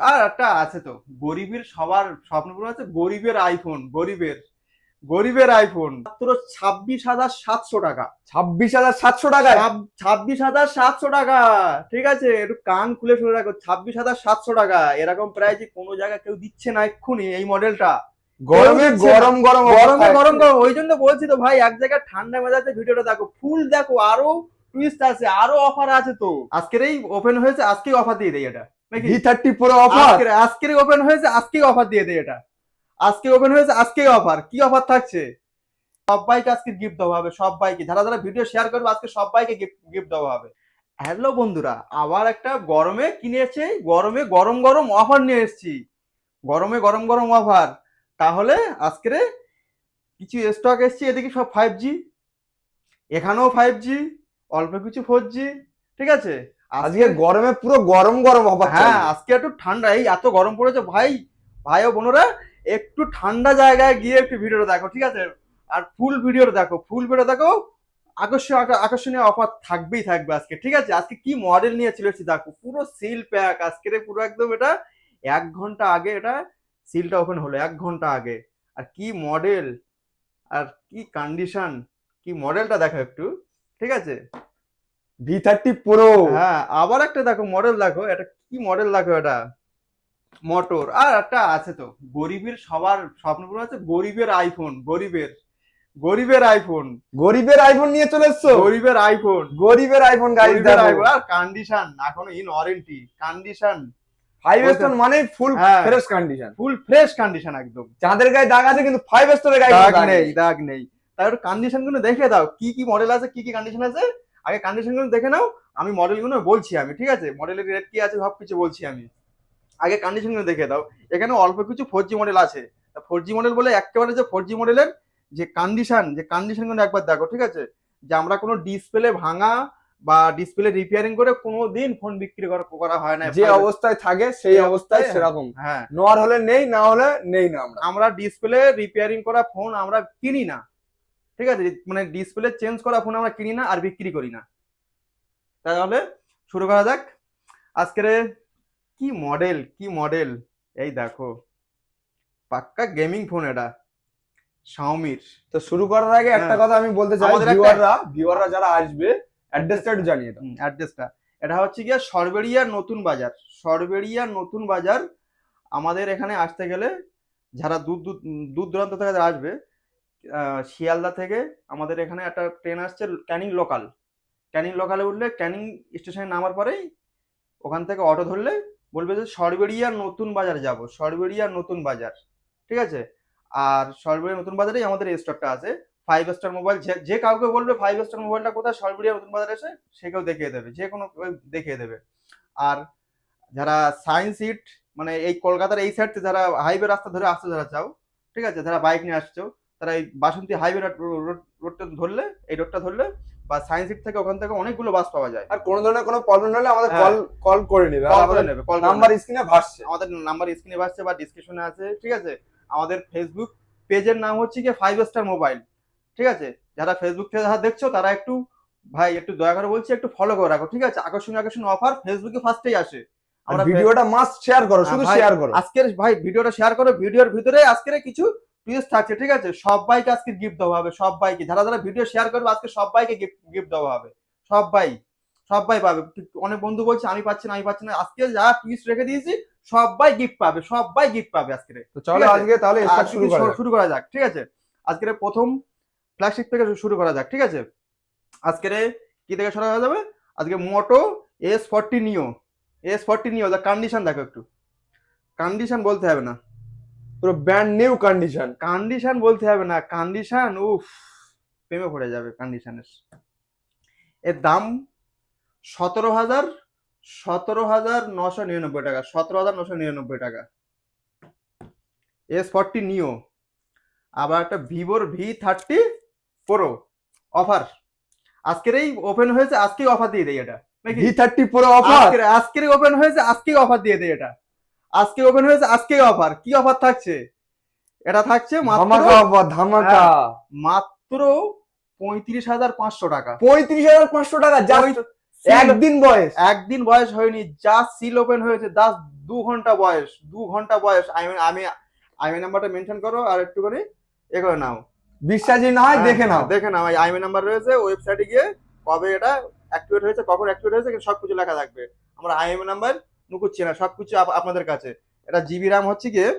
আর একটা আছে তো, গরিবের সবার স্বপ্নপুরো আছে, গরিবের আইফোন, গরিবের আইফোন মাত্র 26,700 টাকা। 26,700 টাকায়? 26,700 টাকা, ঠিক আছে, একটু কান খুলে শুনে রাখো, 26,700 টাকা। এরকম প্রাইস কোনো জায়গায় কেউ দিচ্ছে না এক্ষুনি এই মডেলটা। গরমে গরম গরম গরমে গরম গরম, ওই জন্য বলছি তো ভাই, এক জায়গায় ঠান্ডা মেজাজে ভিডিওটা দেখো, ফুল দেখো, আরো টুইস্ট আছে, আরো অফার আছে তো। আজকের এই ওপেন হয়েছে, আজকেই অফার দিয়ে দেয় এটা নাকি? V30 Pro অফার আজকের ওপেন হয়েছে, আজকেই অফার দিয়ে দেয় এটা। আজকে ওপেন হয়েছে, আজকেই অফার। কি অফার থাকছে? সবাইকে আজকে গিফট দেওয়া হবে, সবাইকে, যারা যারা ভিডিও শেয়ার করবে আজকে সবাইকে গিফট দেওয়া হবে। হ্যালো বন্ধুরা, আবার একটা গরমে কিনেছে, গরমে গরম গরম অফার নিয়ে এসেছি, গরমে গরম গরম অফার। তাহলে আজকে কিছু স্টক এসছে, এদিকে সব 5G, এখানেও 5G, অল্প কিছু 4G, ঠিক আছে। আজকে গরমে পুরো গরম গরম অফার। হ্যাঁ, আজকে একটু ঠান্ডা, এই এত গরম পড়েছে ভাই, ভাই ও বোনেরা, একটু ঠান্ডা জায়গায় গিয়ে একটু ভিডিওটা দেখো, ঠিক আছে। আর ফুল ভিডিওটা দেখো, ফুল ভিডিও দেখো, আকর্ষণীয় অফার থাকবেই থাকবে আজকে, ঠিক আছে। আজকে কি মডেল নিয়ে চলে এসেছি দেখো, পুরো সিল প্যাক আজকে, পুরো একদম এটা 1 ঘন্টা আগে এটা সিলটা ওপেন হলো, 1 ঘন্টা আগে। আর কি মডেল, আর কি কন্ডিশন, কি মডেলটা দেখো একটু, ঠিক আছে। V30 Pro। হ্যাঁ, আবার একটা দেখো মডেল, দেখো এটা কি মডেল, দেখো এটা মোটর। আর একটা আছে তো, গরিবের সবার স্বপ্নপুরো আছে, গরিবের আইফোন, গরিবের আইফোন, গরিবের আইফোন নিয়ে চলে এসছো? গরিবের আইফোন, গরিবের আইফোন গাইস দেখো। আর কন্ডিশন এখনো ইন ওয়ারেন্টি কন্ডিশন, 5 স্টার মানে full fresh condition, full fresh condition একদম। যাদের গায়ে দাগ আছে কিন্তু 5 স্টারের গায়ে দাগ নেই। তাই একটু কন্ডিশন গুলো দেখে দাও, কি কি মডেল আছে, কি কি কন্ডিশন আছে, আগে কন্ডিশন গুলো দেখে নাও। আমি মডেল গুলো বলছি আমি, ঠিক আছে, মডেলের রেট কি আছে সবকিছু বলছি আমি, আগে কন্ডিশন গুলো দেখে দাও। এখানে অল্প কিছু 4G মডেল আছে, 4G মডেল বলে একেবারে যে 4G মডেলের যে কন্ডিশন গুলো একবার দেখো, ঠিক আছে। যে আমরা কোনো ডিসপ্লে ভাঙা বা ডিসপ্লে রিপেয়ারিং করে কোনোদিন ফোন বিক্রি করা হয় না, যে অবস্থায় থাকে সেই অবস্থায় সেরকম। হ্যাঁ, নোয়ার হলে নেই, না হলে নেই না। আমরা ডিসপ্লে রিপেয়ারিং করা ফোন আমরা কিনি না, ঠিক আছে, মানে ডিসপ্লে চেঞ্জ করা ফোন আমরা কিনি না আর বিক্রি করি না। তাহলে শুরু করা যাক আজকের। কি মডেল, এই দেখো, পাক্কা গেমিং ফোন এটা, শাওমির। তো শুরু করার আগে একটা কথা আমি বলতে চাই, ভিউয়াররা যারা আসবে অ্যাড্রেসটা একটু জানিয়ে দাও। অ্যাড্রেসটা এটা হচ্ছে গিয়ে সরবেরিয়ার নতুন বাজার। আমাদের এখানে আসতে গেলে যারা দূর দূরান্ত থেকে যারা আসবে, শিয়ালদা থেকে আমাদের এখানে একটা ট্রেন আসছে ক্যানিং লোকালে উঠলে, ক্যানিং স্টেশনে নামার পরেই ওখান থেকে অটো ধরলে বলবে যে সরবেরিয়ার নতুন বাজার যাব, সরবেরিয়ার নতুন বাজার, ঠিক আছে। আর সরবেরিয়ার নতুন বাজারেই আমাদের স্টকটা আছে। 5 স্টার মোবাইল, যে কাউকে বলবে 5 স্টার মোবাইলটা কোথায়, সরবেরিয়ার নতুন বাজারে এসে সে কেউ দেখিয়ে দেবে, যে কোনো দেখিয়ে দেবে। আর যারা সায়েন্স সিট, মানে এই কলকাতার এই সাইড থেকে যারা হাইওয়ে রাস্তা ধরে আসতে যারা চাও, ঠিক আছে, যারা বাইক নিয়ে আসছো, তারা এই বাসন্তী হাইওয়ে রোডটা ধরলে, এই রোডটা ধরলে বা সায়েন্স সিট থেকে ওখান থেকে অনেকগুলো বাস পাওয়া যায়। আর কোনো ধরনের কোনো প্রবলেম হলে আমাদের কল করে নেবে, নাম্বার স্ক্রিনে ভাসছে, আমাদের নাম্বার স্ক্রিনে ভাসছে বা ডিসক্রিপশনে আছে, ঠিক আছে। আমাদের ফেসবুক পেজের নাম হচ্ছে কি 5 স্টার মোবাইল, ঠিক আছে। যারা ফেসবুক থেকে যারা দেখছো তারা একটু, ভাই একটু দয়া করে বলছি, একটু ফলো করে রাখো, ঠিক আছে। আকর্ষণীয় অফার ফেসবুকে ফার্স্টেই আসে। আমরা ভিডিওটা মাস্ট শেয়ার করো, শুধু শেয়ার করো আজকের, ভাই ভিডিওটা শেয়ার করো। ভিডিওর ভিতরে আজকের কিছু টুইস্ট থাকছে, ঠিক আছে। সবাইকে আজকে গিফট দেওয়া হবে, সবাইকে, যারা যারা ভিডিও শেয়ার করবে আজকে সবাইকে গিফট দেওয়া হবে, সবাই পাবে। অনেক বন্ধু বলছে আমি পাচ্ছি না, আজকে যা টুইস্ট রেখে দিয়েছি সবাই গিফট পাবে আজকে। তো চলো আজকে তাহলে শুরু করা যাক, ঠিক আছে। আজকের প্রথম ফ্ল্যাগশিপ থেকে শুরু করা যাক, ঠিক আছে। আজকের কি থেকে শুরু করা যাবে? আজকে মোটো S40 নিও, যা কন্ডিশন দেখো একটু, কন্ডিশন বলতে হবে না, পুরো ব্র্যান্ড নিউ কন্ডিশন বলতে হবে না, কন্ডিশন উফ, প্রেমে পড়ে যাবে কন্ডিশনের। এর দাম 17,999 টাকা, 17,999 টাকা। S40 নিও। আবার একটা ভিভোর V30 Pro অফার, আজকের এই ওপেন হয়েছে, আজকেই অফার দিয়ে দেয় এটা। V30 Pro অফার আজকের ওপেন হয়েছে, আজকেই অফার দিয়ে দেয় এটা। আজকে ওপেন হয়েছে, আজকেই অফার। কি অফার থাকছে? এটা থাকছে ধামাকা মাত্র 35,500 টাকা। 35,500 টাকা, একদিন বয়স, একদিন বয়স হয়নি, জাস্ট সিল ওপেন হয়েছে, জাস্ট 2 ঘন্টা বয়স, 2 ঘন্টা বয়স। আমি আইএমআই নাম্বারটা মেনশন করো আর একটু করে এ করে নাও, বিশ্বাসী না হয় দেখে নাও। দেখে নাও, আইএমআই নাম্বার রয়েছে ওয়েবসাইটে গিয়ে, কবে এটা অ্যাক্টিভেট হয়েছে, কখন অ্যাক্টিভেট হয়েছে, সবকিছু লেখা থাকবে। আমরা আইএমআই নাম্বার নুকুচ্ছি না, সবকিছু আপনাদের কাছে। এটা জিবি র্যাম হচ্ছে গিয়ে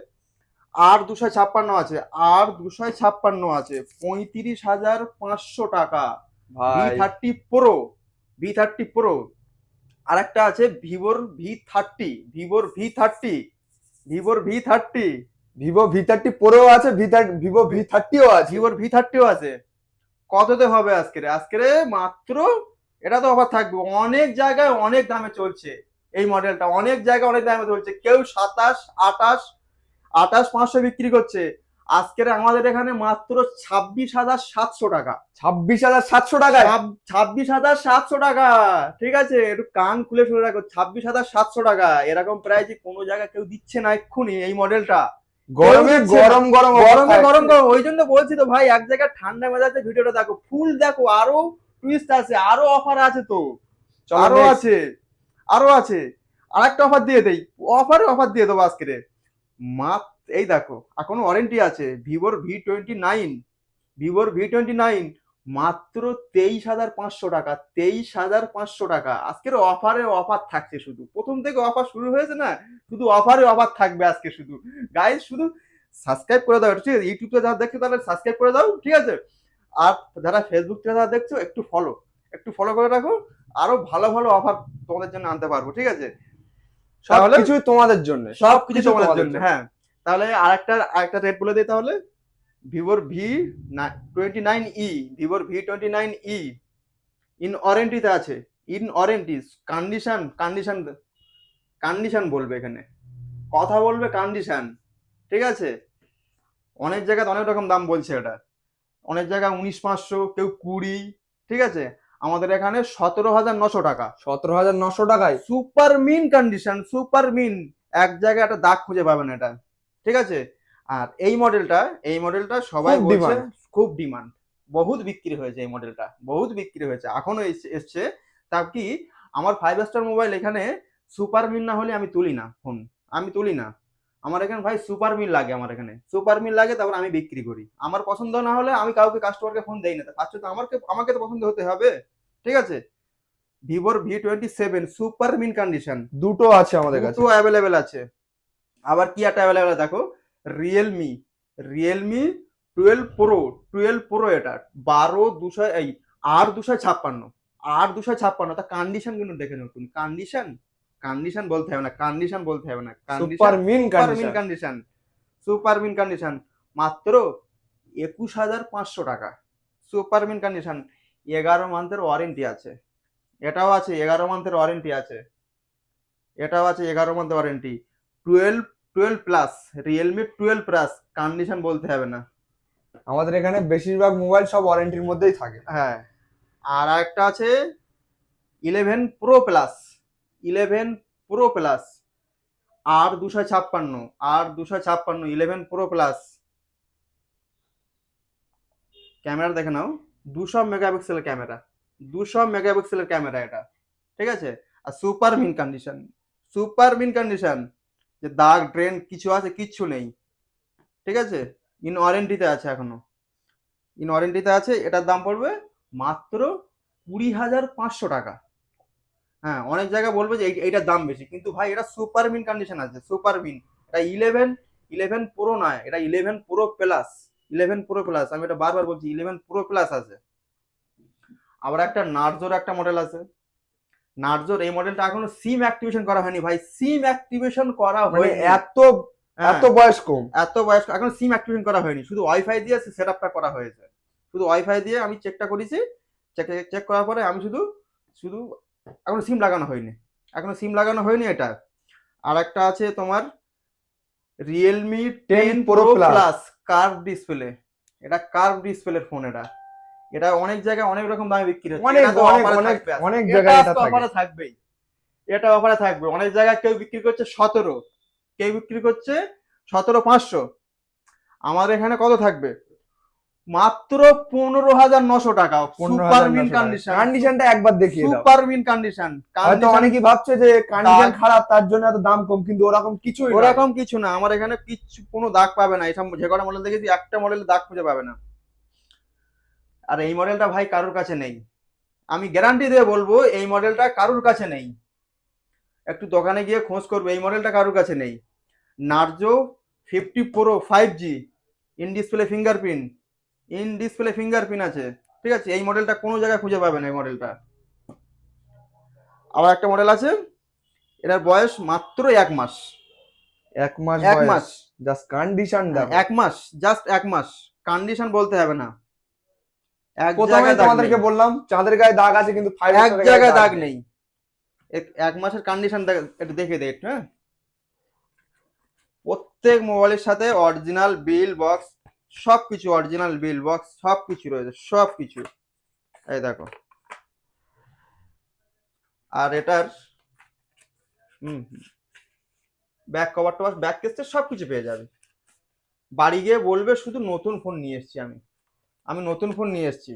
আর 256 আছে, আর 256 আছে, 35,500 টাকা। ভি ভাই 30 প্রো, ভি 30 প্রো। আর একটা আছে ভিভোর ভি 30, ভিভো ভি30 প্রো আছে, ভিভো ভি30ও আছে। ভিভোর ভি 30ও আছে। কততে হবে আজকে মাত্র, এটা তো অফার থাকবে, অনেক জায়গায় অনেক দামে চলছে এই মডেলটা, অনেক জায়গায় অনেক দামে চলছে, কেউ 27, 28, 28,500 বিক্রি করছে। আজকের আমাদের এখানে মাত্র 26,700 টাকা। 26,700 টাকায়? 26,700 টাকা, ঠিক আছে, একটু কান খুলে শুনে রাখো, 26,700 টাকা। এরকম প্রায় যে কোনো জায়গায় কেউ দিচ্ছে না এক্ষুনি এই মডেলটা। গরমে গরম গরম গরমে গরম গরম, ওই জন্য বলছি তো ভাই, এক জায়গায় ঠান্ডা মেজাজে ভিডিওটা দেখো, ফুল দেখো, আরো টুইস্ট আছে, আরো অফার আছে তো, আরো আছে, আরো আছে। আর একটা অফার দিয়ে দেই, অফার দিয়ে দেবো আজকে। এই দেখো, এখনো ওয়ারেন্টি আছে ভিভোর ভি 29, মাত্র 23,500 টাকা, 23,500 টাকা। আজকের অফার থাকছে, শুধু প্রথম থেকে অফার শুরু হয়েছে না, শুধু অফার থাকবে আজকে শুধু। গাইস শুধু সাবস্ক্রাইব করে দাও, ঠিক আছে, ইউটিউবে যারা দেখছো তাহলে সাবস্ক্রাইব করে দাও, ঠিক আছে। আর যারা ফেসবুক থেকে যারা দেখছো একটু ফলো করে রাখো, আরো ভালো ভালো অফার তোমাদের জন্য আনতে পারবো, ঠিক আছে। সবকিছু তোমাদের জন্য, সবকিছু তোমাদের জন্য, হ্যাঁ। তাহলে আরেকটা রেট বলে দিই তাহলে। ভিভোর ভি 29 ইন ওয়ারেন্টিতে আছে, ইন ওয়ারেন্টি, কন্ডিশন বলবে এখানে, কথা বলবে কন্ডিশন, ঠিক আছে। অনেক জায়গায় অনেক রকম দাম বলছে এটা, অনেক জায়গায় 19,500, কেউ 20, ঠিক আছে। আমাদের এখানে 17,900 টাকা। 17,900 টাকায় super mint condition, super mint, এক জায়গায় একটা দাগ খুঁজে পাবেন এটা, ঠিক আছে। আর এই মডেলটা সবাই খুব বলছে demand। খুব ডিমান্ড, বহুত বিক্রি হয়েছে এই মডেলটা, বহুত বিক্রি হয়েছে, এখনো এসছে। তা কি, আমার 5 স্টার মোবাইল এখানে সুপার মিন না হলে আমি তুলি না ফোন, আমি তুলি না। আমার এখানে ভাই সুপার মিল লাগে, আমার এখানে সুপার মিল লাগে, তারপর আমি বিক্রি করি। আমার পছন্দ না হলে আমি কাউকে কাস্টমারকে ফোন দেই না, ফার্স্টে তো আমাকে তো পছন্দ হতে হবে, ঠিক আছে। ভিভোর ভি 27 সুপার মিন কন্ডিশন, দুটো আছে আমাদের কাছে, দুটো অ্যাভেলেবেল আছে। আবার কি একটা অ্যাভেলেবেল দেখো, রিয়েলমি 12 প্রো এটা 12,200, এই আর 256, তা কন্ডিশন কিন্তু দেখে নাও তুমি, কন্ডিশন বলতে হবে না, super mint condition, super mint condition, মাত্র 21,500 টাকা। সুপার মিন কন্ডিশন, 11 মান্থের ওয়ারেন্টি আছে, এটাও আছে 11 মান্থের ওয়ারেন্টি আছে, এটাও আছে 11 মান্থের warranty. 12 plus, Realme 12 plus, condition বলতে হবে না। আমাদের এখানে বেশিরভাগ মোবাইল সব ওয়ারেন্টির মধ্যেই থাকে। হ্যাঁ, আর একটা আছে 11 প্রো প্লাস, 11 প্রো প্লাস, আর 256, 11 প্রো প্লাস। ক্যামেরা দেখে নাও, 200 মেগাপিক্সেলের ক্যামেরা, 200 মেগাপিক্সেলের ক্যামেরা এটা, ঠিক আছে। আর সুপার মিন কন্ডিশন, যে দাগ ড্রেন কিছু আছে, কিচ্ছু নেই, ঠিক আছে। ইন ওয়ারেন্টিতে আছে, এখনো ইন ওয়ারেন্টিতে আছে। এটার দাম পড়বে মাত্র 20,500 টাকা। হ্যাঁ, অনেক জায়গায় বলবে যে এইটার দাম বেশি, কিন্তু ভাই এটা সুপার মিন কন্ডিশন আছে, সুপার মিন। এটা 11 প্রো নয়, এটা 11 প্রো প্লাস, 11 প্রো প্লাস, আমি এটা বারবার বলছি, 11 প্রো প্লাস আছে। আবার একটা নার্জোর একটা মডেল আছে, নার্জোর এই মডেলটা এখনো সিম অ্যাক্টিভেশন করা হয়নি ভাই, সিম অ্যাক্টিভেশন করা মানে হয়নি, এত বয়স কম, এত বয়স এখন সিম অ্যাক্টিভেশন করা হয়নি, শুধু ওয়াইফাই দিয়ে সেটআপটা করা হয়েছে, শুধু ওয়াইফাই দিয়ে আমি চেকটা করেছি, চেক করার পরে আমি শুধু শুধু এখনো সিম লাগানো হয়নি এটা। আর একটা আছে তোমার Realme 10 pro plus, curve display, এটা কার্ভ ডিসপ্লের ফোন, এটা অনেক জায়গায় অনেক রকম দামে বিক্রি হচ্ছে, অনেক জায়গায় এটা অফারে থাকবেই, এটা অফারে থাকবে। অনেক জায়গায় কেউ বিক্রি করছে 17, কেউ বিক্রি করছে 17,500, আমাদের এখানে কত থাকবে, মাত্র 15,900 টাকা, সুপার মিন 15,900 কন্ডিশন, কন্ডিশনটা একবার দেখিয়ে দাও। Super mint condition. হয়তো অনেকেই ভাবছে যে কন্ডিশন খারাপ তার জন্য এত দাম কম, কিন্তু ওরকম কিছুই না। ওরকম কিছু না, আমার এখানে কিচ্ছু কোনো দাগ পাবে না। এসব যে কটা মডেল দেখেছি একটা মডেলে দাগ খুঁজে পাবে না। আর এই মডেলটা ভাই কারোর কাছে নেই, আমি গ্যারান্টি দিয়ে বলবো এই মডেলটা কারোর কাছে নেই। একটু দোকানে গিয়ে খোঁজ করবে, এই মডেলটা কারোর কাছে নেই। Narzo 50 pro 5G, in display fingerprint, আছে, ঠিক আছে? এই মডেলটা কোনো জায়গায় খুঁজে পাবে না এই মডেলটা। আবার একটা মডেল আছে, এটার বয়স মাত্র 1 মাস। 1 মাস 1 মাস, জাস্ট কন্ডিশন দেখো। 1 মাস, জাস্ট 1 মাস, কন্ডিশন বলতে হবে না। এক প্রথমে জায়গায় দাগ তোমাদেরকে নেই, বললাম চাঁদের গায়ে দাগ আছে, কিন্তু এক জায়গায় দাগ নেই। 1 মাসের কন্ডিশন একটু দেখে দে একটু, হ্যাঁ। প্রত্যেক মোবাইলের সাথে অরিজিনাল বিল বক্স, সবকিছু অরিজিনাল বিল বক্স সবকিছু রয়েছে, সবকিছু। এই দেখো। আর এটার ব্যাক কভার টভার, ব্যাক কেসটা সবকিছু পেয়ে যাবে। বাড়ি গিয়ে বলবে শুধু নতুন ফোন নিয়ে এসেছি, আমি নতুন ফোন নিয়ে এসেছি,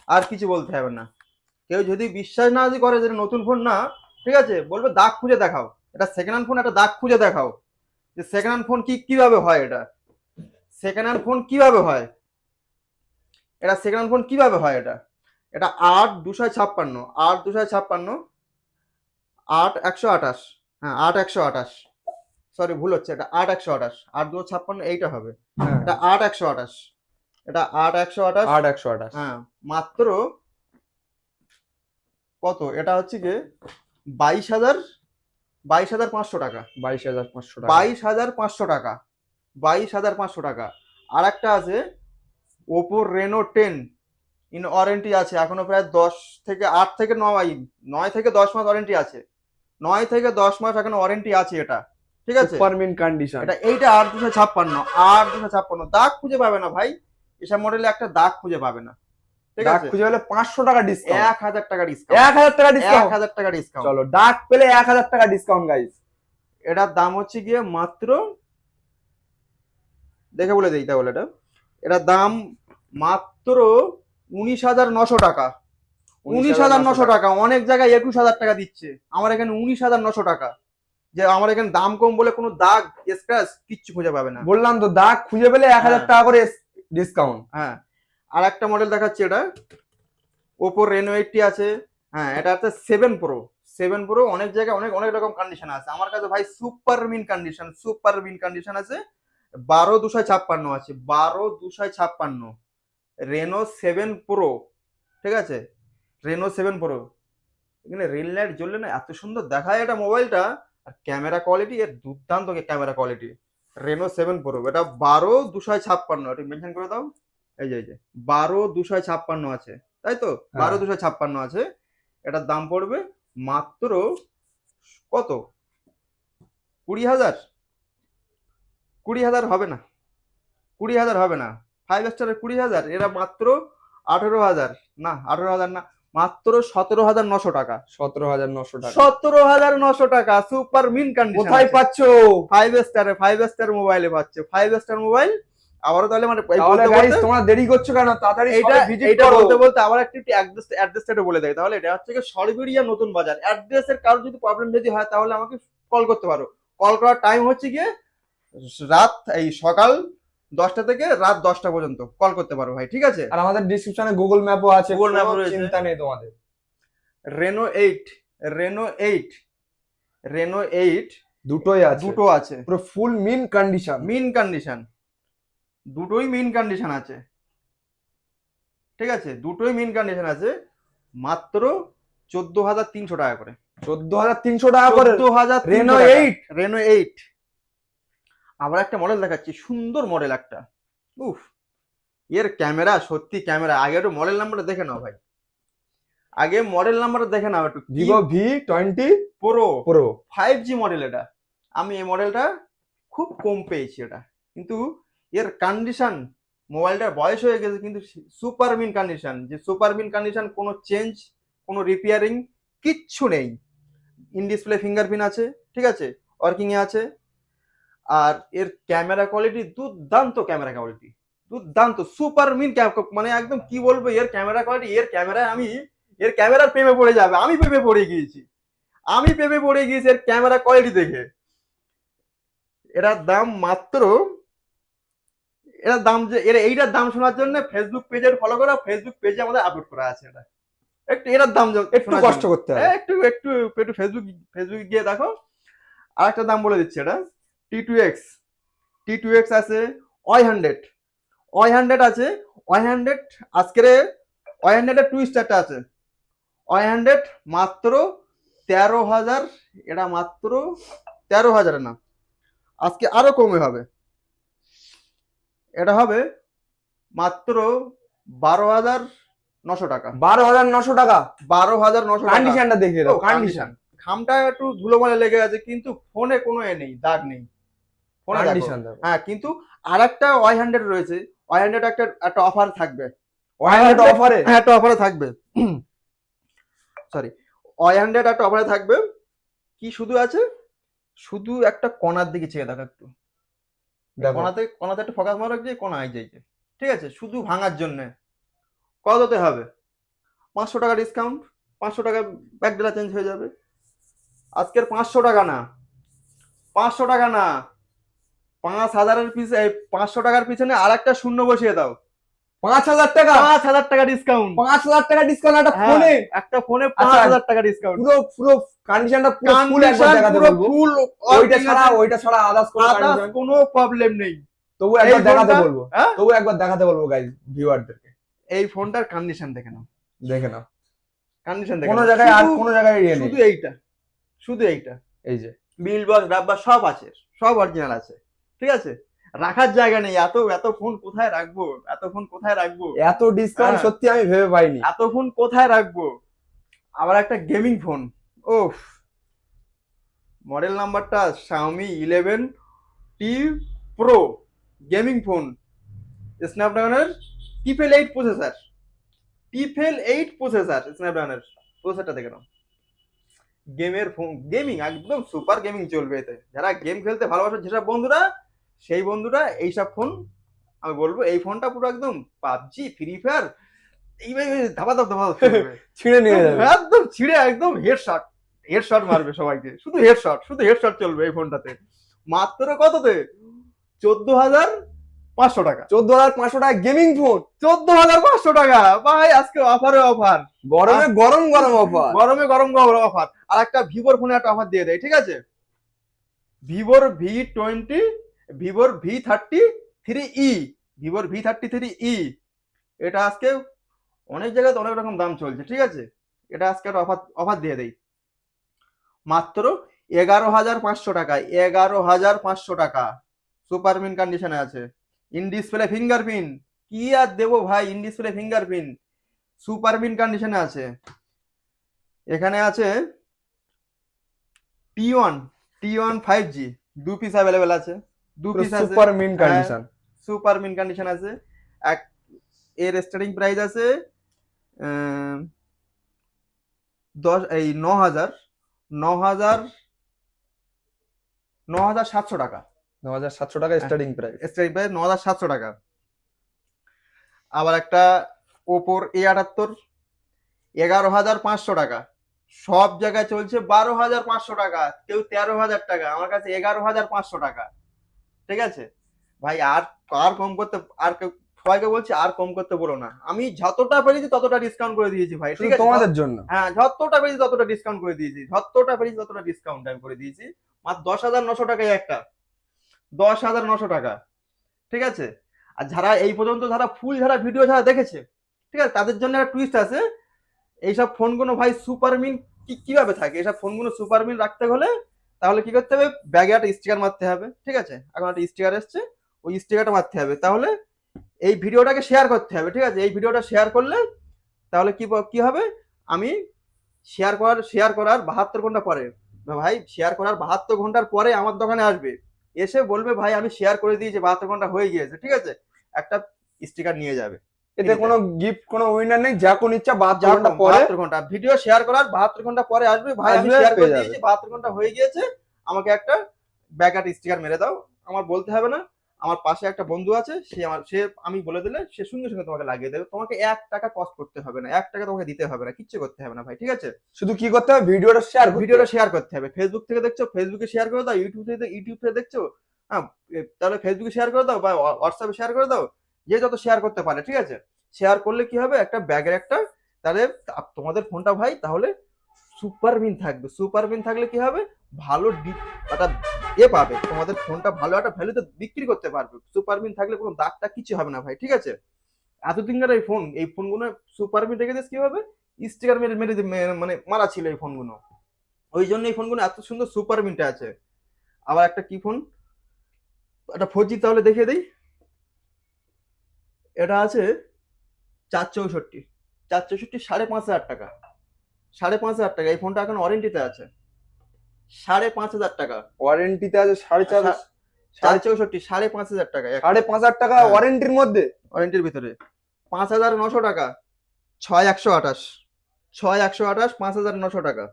আর কিছু বলতে হবে না। কেউ যদি বিশ্বাস না করে যে নতুন ফোন না, ঠিক আছে, বলবে দাগ খুঁজে দেখাও, এটা সেকেন্ড হ্যান্ড ফোন, একটা দাগ খুঁজে দেখাও যে সেকেন্ড হ্যান্ড ফোন কিভাবে হয়, এটা সেকেন্ড হ্যান্ড ফোন কিভাবে হয়, এটা সেকেন্ড হ্যান্ড ফোন কিভাবে হয়। এটা 8/256, 8/256, 8/128, হ্যাঁ 8/128, সরি ভুল হচ্ছে, এটা 8/128, 8/256 এইটা হবে, এটা 8/128, এটা 8/128, 8/128, হ্যাঁ। মাত্র কত, এটা হচ্ছে কি 22,500 টাকা, 22,500 টাকা, 22,500 টাকা, 22,500 টাকা। আর একটা আছে ওপো রেনো 10, ইন ওয়ারেন্টি আছে এখনো প্রায় 9 থেকে 10 মাস ওয়ারেন্টি আছে, 9 থেকে 10 মাস এখন ওয়ারেন্টি আছে এটা, ঠিক আছে? Super mint condition. এইটা 8/256, 8/256, দাগ খুঁজে পাবে না ভাই, এসব মডেলে একটা দাগ খুঁজে পাবে না, ঠিক দাগ আছে? খুঁজে পেলে 500 টাকা ডিসকাউন্ট, 1,000 টাকা ডিসকাউন্ট, 1,000 টাকা ডিসকাউন্ট, 1,000 টাকা ডিসকাউন্ট। চলো দাগ পেলে 1,000 টাকা ডিসকাউন্ট গাইস। এটার দাম হচ্ছে গিয়ে মাত্র, দেখে বলে দিই তাহলে, এটার দাম মাত্র 19,900 টাকা, 19,900 টাকা। অনেক জায়গায় 21,000 টাকা দিচ্ছে, আমার এখানে 19,900 টাকা। যে আমার এখানে দাম কম বলে কোনো দাগ স্ক্র্যাচ কিচ্ছু খুঁজে পাবে না। বললাম তো দাগ খুঁজে পেলে 1,000 টাকা করে ডিসকাউন্ট। হ্যাঁ, আর একটা মডেল দেখাচ্ছি, এটা ওপো রেনো 80 আছে, হ্যাঁ। এটা হচ্ছে 7 প্রো, অনেক জায়গায় অনেক অনেক রকম কন্ডিশন আছে, আমার কাছে ভাই super mint condition, super mint condition আছে। 12/256 আছে, 12/256, রেনো 7 প্রো, ঠিক আছে? রেনো 7 প্রো, এখানে রেল লাইট জ্বললে না এত সুন্দর দেখায় এটা মোবাইলটা, আর ক্যামেরা কোয়ালিটি এর দুর্দান্ত ক্যামেরা কোয়ালিটি। রেনো 7 প্রো, এটা 12/256, এটা মেনশন করে দাও, এই যে 12/256 আছে, তাই তো? 12/256 আছে। এটার দাম পড়বে মাত্র কত, 20,000, 20,000 হবে না, 20,000 হবে না। 5 স্টারের 20,000, এরা মাত্র 18,000, না 18,000 না, মাত্র 17,900 টাকা, 17,900 টাকা, 17,900 টাকা, সুপার মিন কন্ডিশন। কোথায় পাচ্ছো? 5 স্টারে, 5 স্টার মোবাইলে পাচ্ছে, 5 স্টার মোবাইল। আবারও তাহলে মানে তাহলে গাইস তোমরা দেরি করছো কেন, তাড়াতাড়ি এইটা সবাই ভিজিট এইটা করো। বলতে বলতে আবার একটু অ্যাড্রেসটা বলে দেয়, তাহলে এটা হচ্ছে সরবেরিয়া নতুন বাজার। অ্যাড্রেসের কারো যদি প্রবলেম যদি হয় তাহলে আমাকে কল করতে পারো। কল করার টাইম হচ্ছে গিয়ে সকাল 10টা থেকে রাত 10টা পর্যন্ত কল করতে পারো ভাই, ঠিক আছে? আর আমাদের ডেসক্রিপশনে গুগল ম্যাপও আছে, Google Map কোনো রয়েছে। চিন্তা নেই তোমাদের। রেনো 8, রেনো 8, রেনো 8 দুটোই আছে, দুটো আছে, পুরো ফুল মিন কন্ডিশন, মিন কন্ডিশন, দুটোই মিন কন্ডিশন আছে, ঠিক আছে? দুটোই মিন কন্ডিশন আছে। মাত্র 14,300 টাকা করে, 14,300 টাকা করে 14,300 রেনো টাকা। 8। রেনো 8। আবার একটা মডেল দেখাচ্ছি, সুন্দর মডেল একটা, উফ, এর ক্যামেরা সত্যি ক্যামেরা। আগে একটু মডেল নাম্বারটা দেখে নাও ভাই, আগে মডেল নাম্বারটা দেখে নাও একটু। Vivo V20 pro pro 5G model এটা। আমি এই মডেলটা খুব কম পেয়েছি এটা, কিন্তু এর কন্ডিশন, মোবাইলটার বয়স হয়ে গেছে কিন্তু সুপার মিন কন্ডিশন। যে সুপার মিন কন্ডিশন, কোনো চেঞ্জ, কোনো রিপেয়ারিং কিচ্ছু নেই। ইন ডিসপ্লে ফিঙ্গারপ্রিন্ট আছে, ঠিক আছে, ওয়ার্কিং এ আছে। আর এর ক্যামেরা কোয়ালিটি দুর্দান্ত, ক্যামেরা কোয়ালিটি দুর্দান্ত সুপার মিন, মানে একদম কি বলবো, এর ক্যামেরা কোয়ালিটি, এর ক্যামেরার প্রেমে পড়ে যাবে। আমি প্রেমে পড়ে গিয়েছি এর ক্যামেরা কোয়ালিটি দেখে। এটার দাম মাত্র, এইটার দাম শোনার জন্য ফেসবুক পেজের ফলো করো, ফেসবুক পেজে আমাদের আপলোড করা আছে। এটার দাম একটু কষ্ট করতে হবে, একটু একটু একটু ফেসবুক গিয়ে দেখো। আর একটা দাম বলে দিচ্ছি, এটা টি টু এক্স আছে, ওয়াই হান্ড্রেড আছে, আজকের ওয়াই হান্ড্রেডের 2 স্টারটা আছে। ওয়াই হান্ড্রেড মাত্র 13,000, এটা মাত্র 13,000 না, আজকে আরো কমে হবে, এটা হবে মাত্র 12,900 টাকা। 12,900 টাকা। 12,900 টাকা। কন্ডিশনটা দেখিয়ে দাও, কন্ডিশন। খামটা একটু ধুলোমালে লেগে আছে, কিন্তু ফোনে কোনো নেই, দাগ নেই ফোনে। কন্ডিশন দেখো। হ্যাঁ, কিন্তু আরেকটা ওয়াই হান্ড্রেড রয়েছে, ওয়াই হান্ড্রেড একটা অফার থাকবে, ওয়াই100 অফারে, হ্যাঁ একটা অফারে থাকবে, সরি, ওয়াই হান্ড্রেড একটা অফারে থাকবে। কি শুধু আছে, শুধু একটা কণার দিকে চেয়ে দেখো একটু, দেখো কোনাতে একটা ফোকাস মারো, যে কোনা আই যাইছে, ঠিক আছে, শুধু ভাঙার জন্য কততে হবে? 500 টাকা ডিসকাউন্ট, 500 টাকা ব্যাক ডেলা চেঞ্জ হয়ে যাবে। আজকের 500 টাকা না, 500 টাকা না, 5,000-এর পিছে, 500 টাকার পিছনে আর একটা শূন্য বসিয়ে দাও। 5,000 টাকা, 5,000 টাকা ডিসকাউন্ট, 5,000 টাকা ডিসকাউন্ট একটা ফোনে। 5,000 টাকা ডিসকাউন্ট। পুরো কন্ডিশনটা পুরো ফুল একবার দেখাতে বলবো। ফুল, ওইটা ছাড়া আদার্স কোনো প্রবলেম নেই। তবু একবার দেখাতে বলবো, হ্যাঁ তবু একবার দেখাতে বলবো গাইস, ভিউয়ারদেরকে। এই ফোনটার কন্ডিশন দেখে নাও, কন্ডিশন দেখে কোনো জায়গায় আর কোনো জায়গায় ইয়ে নেই, শুধু এইটা, এই যে বিল বক্স রাব্বার সব আছে, সব অরিজিনাল আছে, ঠিক আছে। রাখার জায়গা নেই, এত ফোন কোথায় রাখবো, এত ডিসকাউন্ট সত্যি আমি ভেবে পাইনি। এত ফোন কোথায় রাখবো। আবার একটা গেমিং ফোন, ওফ, মডেল নাম্বারটা Xiaomi 11T Pro, gaming phone, স্ন্যাপড্রাগনের Triple 8 প্রসেসর, স্ন্যাপড্রাগনের প্রসেসরটা দেখে নাও। গেমের ফোন, গেমিং একদম সুপার গেমিং চলবে এতে। যারা গেম খেলতে ভালোবাসে যেসব বন্ধুরা, সেই বন্ধুরা এইসব ফোন, আমি বলবো এই ফোনটা পুরো একদম পাবজি, ফ্রি ফায়ার এইভাবে ধাপা চলবে, ছিঁড়ে নিয়ে যাবে, একদম ছিঁড়ে, একদম হেডশট মারবে সবাইকে, শুধু হেডশট চলবে এই ফোনটাতে। মাত্র কততে? 14,500 টাকা। 14,500 টাকা গেমিং ফোন, 14,500 টাকা ভাই, আজকে অফারে অফার, গরমে গরম অফার, গরম অফার। আর একটা ভিভোর ফোনে একটা অফার দিয়ে দেয়, ঠিক আছে, ভিভোর V33E, এটা আজকে অনেক জায়গায় অনেক রকম দাম চলছে, ঠিক আছে, এটা আজকে একটা অফার দিয়ে দেয় মাত্র 11,500 টাকায়, 11,500 টাকা, সুপার মিন কন্ডিশনে আছে, ইন ডিসপ্লে ফিঙ্গারপ্রিন্ট, কি আর দেবো ভাই, in display fingerprint, super mint কন্ডিশনে আছে। এখানে আছে T1 5G, 2 পিস অ্যাভেলেবেল আছে, 2 পিস আছে, super mint condition, super mint condition আছে। এর স্টার্টিং প্রাইস আছে 9,700 টাকা, 9,700 টাকা স্টার্টিং প্রাইস, 9,700 টাকা। আবার একটা ওপোর A78, 11,500 টাকা, সব জায়গায় চলছে 12,500 টাকা, কেউ 13,000 টাকা, আমার কাছে 11,500 টাকা, ঠিক আছে ভাই। আর কম করতে, আর সবাইকে বলছি আর কম করতে বলো না, আমি যতটা পেরেছি ততটা ডিসকাউন্ট করে দিয়েছি ভাই, ঠিক আছে, তোমাদের জন্য। হ্যাঁ, যতটা পেরেছি ততটা ডিসকাউন্ট করে দিয়েছি, আমি করে দিয়েছি। মাত্র 10,900 টাকায় একটা, 10,900 টাকা, ঠিক আছে। আর যারা এই পর্যন্ত ফুল ভিডিও দেখেছে, ঠিক আছে, তাদের জন্য একটা টুইস্ট আছে। এইসব ফোনগুলো ভাই সুপার মিন কিভাবে থাকে, এইসব ফোনগুলো সুপার মিন রাখতে হলে তাহলে কি করতে হবে, ব্যাগে একটা স্টিকার মারতে হবে, ঠিক আছে, এখন একটা স্টিকার এসছে, ওই স্টিকারটা মারতে হবে, তাহলে এই ভিডিওটাকে শেয়ার করতে হবে, ঠিক আছে, এই ভিডিওটা শেয়ার করলে তাহলে কি হবে, আমি শেয়ার করার 72 ঘন্টা পরে, ভাই শেয়ার করার 72 ঘন্টার পরে আমার দোকানে আসবে, এসে বলবে ভাই আমি শেয়ার করে দিয়েছি, 72 ঘন্টা হয়ে গিয়েছে, ঠিক আছে, একটা স্টিকার নিয়ে যাবে। এতে কোনো গিফট, কোনো উইনার নেই, যখন ইচ্ছা 72 ঘন্টা পরে, 72 ঘন্টা ভিডিও শেয়ার করার 72 ঘন্টা পরে আসবে, ভাই আমি শেয়ার করে দিয়েছি, 72 ঘন্টা হয়ে গিয়েছে, আমাকে একটা ব্যাকআপ স্টিকার মেরে দাও, আমার বলতে হবে না, আমার পাশে একটা বন্ধু আছে, সে আমি বলে দিলে সে সঙ্গে সঙ্গে তোমাকে লাগিয়ে দেবে, তোমাকে 1 টাকা কস্ট করতে হবে না, 1 টাকা তোমাকে দিতে হবে না, কিচ্ছু করতে হবে না ভাই, ঠিক আছে? শুধু কি করতে হবে, ভিডিওটা শেয়ার করতে ভিডিওটা হবে। শেয়ার করতে হবে, ফেসবুক থেকে দেখছো ফেসবুকে শেয়ার করে দাও, ইউটিউব থেকে দেখছো, হ্যাঁ, তাহলে ফেসবুকে শেয়ার করে দাও বা হোয়াটসঅ্যাপে শেয়ার করে দাও, যে যত শেয়ার করতে পারে, ঠিক আছে? শেয়ার করলে কি হবে, একটা ব্যাগের একটা, তাহলে তোমাদের ফোনটা ভাই তাহলে সুপার মিন থাকবে, সুপার মিন থাকলে কি হবে, ভালো একটা পাবে, তোমাদের ফোনটা ভালো একটা ভ্যালুতে বিক্রি করতে পারবে, সুপার মিন থাকলে কোনো দাগটা কিছু হবে না ভাই, ঠিক আছে? এতদিনকার এই ফোনগুলো সুপার মিন রেখে দিস কি হবে, স্টিকার মেরে মেরে মানে মারা ছিল এই ফোনগুলো, ওই জন্য এই ফোনগুলো এত সুন্দর সুপার মিন্টে আছে। আবার একটা কি ফোন, একটা 4G তাহলে দেখিয়ে দিই, এটা আছে 464, 464 5,500 টাকা, 5,500 টাকা, এই ফোনটা এখন ওয়ারেন্টিতে আছে, 5,500 টাকা, ওয়ারেন্টিতে আছে 4.5, 464 5,500 টাকা, 5,500 টাকা হ্যাঁ। ওয়ারেন্টির মধ্যে। ওয়ারেন্টির ভিতরে 5,900 টাকা, 6,128, 6,128, 5,900 টাকা।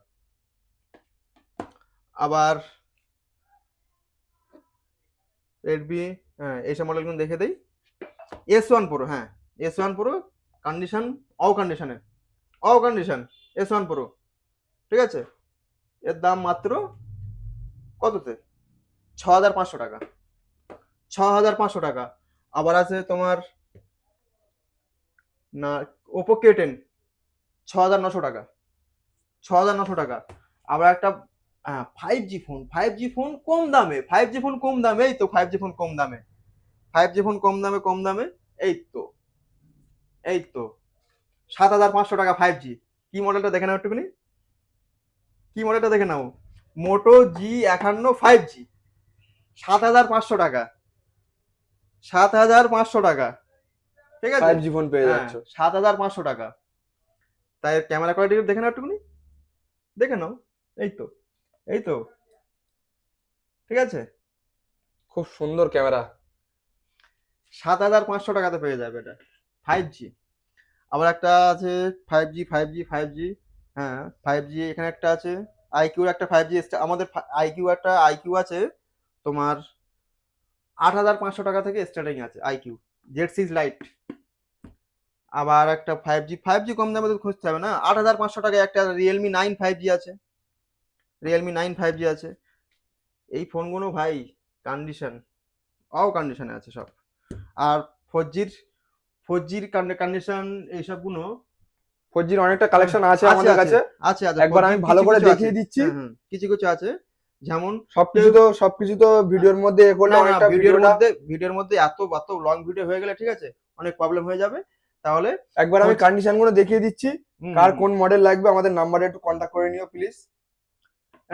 আবার রেডমি, হ্যাঁ এইসব মডেলগুলো দেখে দেই, S1 Pro, হ্যাঁ S1 Pro, condition condition S1 Pro, ঠিক আছে? এর দাম মাত্র কততে, 6,500 টাকা, 6,500 টাকা। আবার আছে তোমার না ওপো K10, 6,900 টাকা, 6,900 টাকা। আবার একটা 5G ফোন, 5G ফোন কম দামে, 5G ফোন কম দামে, এই তো 5G ফোন কম দামে, 5G ফোন কম দামে, এই তো 7,500 টাকা 5G। কি মডেলটা দেখে নাও একটুখানি, কি মডেলটা দেখে নাও, মোটো G51 5G, 7,500 টাকা, 7,500 টাকা, ঠিক আছে? 5G ফোন পেয়ে হ্যাঁ যাচ্ছ। 7,500 টাকা। তাই ক্যামেরা কোয়ালিটি দেখে নাও একটুখানি, দেখে নাও, এই তো এই তো, ঠিক আছে? খুব সুন্দর ক্যামেরা। 7,500 টাকাতে পেয়ে যাবে এটা 5G। আবার একটা আছে 5G, হ্যাঁ 5G, এখানে একটা আছে আইকিউর একটা 5G, আমাদের আইকিউ আছে তোমার 8,500 টাকা থেকে স্টার্টিং আছে, আইকিউ Z6 লাইট। আবার একটা 5G কম দামে তো খুঁজতে হবে না, 8,500 টাকায় একটা রিয়েলমি 9 5G আছে। এই ফোনগুলো ভাই কন্ডিশন কন্ডিশনে আছে সব। আর 4Gর কন্ডিশন এইসবগুলো 4Gর অনেকটা কালেকশন আছে আমাদের কাছে। আছে একবার আমি 4G ভালো করে কিছু দেখিয়ে আছে। দিচ্ছি। কিছু কিছু আছে, যেমন সবকিছু তো ভিডিওর মধ্যে এ করলে না অনেকটা ভিডিওর মধ্যে এত লং ভিডিও হয়ে গেলে, ঠিক আছে, অনেক প্রবলেম হয়ে যাবে। তাহলে একবার আমি কন্ডিশন গুলো দেখিয়ে দিচ্ছি, কার কোন মডেল লাগবে আমাদের নাম্বারে একটু কন্ট্যাক্ট করে নিও প্লিজ।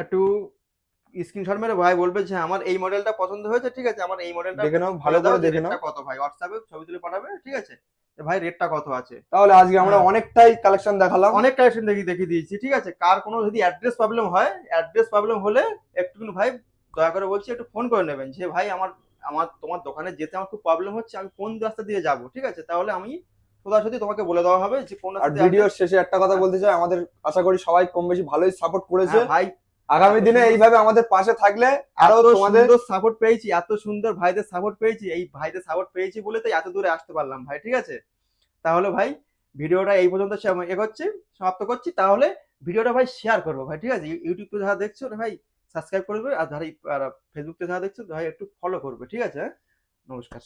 একটু স্ক্রিনশট মেরে ভাই বলবে যে আমার এই মডেলটা পছন্দ হয়েছে, ঠিক আছে, আমার এই মডেলটা দেখে নাও, ভালো করে দেখে নাও। কত ভাই, হোয়াটসঅ্যাপে ছবি তুলে পাঠাবে, ঠিক আছে, ভাই রেটটা কত আছে। তাহলে আজকে আমরা অনেকটাই কালেকশন দেখালাম, অনেক কালেকশন দেখিয়ে দিয়েছি, ঠিক আছে। কার কোনো যদি অ্যাড্রেস প্রবলেম হলে একটুখানি ভাই দয়া করে বলছি একটু ফোন করে নেবেন, যে ভাই আমার আমার তোমার দোকানে যেতে আমার খুব প্রবলেম হচ্ছে, আমি কোন রাস্তা দিয়ে যাব, ঠিক আছে, তাহলে আমি সোজাসুজি তোমাকে বলে দেওয়া হবে যে কোন আর রাস্তা। ভিডিওর শেষে একটা কথা বলতে চাই, আমাদের আশা করি সবাই কম বেশি ভালোই সাপোর্ট করেছে। ভাই আগামী দিনে এইভাবে আমাদের পাশে থাকলে আরো তোমাদের সাপোর্ট পেয়েছি, এত সুন্দর ভাইদের সাপোর্ট পেয়েছি, এই ভাইদের সাপোর্ট পেয়েছি বলে তো এত দূরে আসতে পারলাম ভাই, ঠিক আছে। তাহলে ভাই ভিডিওটা এই পর্যন্ত এগোচ্ছি, সমাপ্ত করছি। তাহলে ভিডিওটা ভাই শেয়ার করবো ভাই, ঠিক আছে, ইউটিউবে যারা দেখছো ভাই সাবস্ক্রাইব করবে, আর যারা ফেসবুকে যারা দেখছো ভাই একটু ফলো করবে, ঠিক আছে। নমস্কার।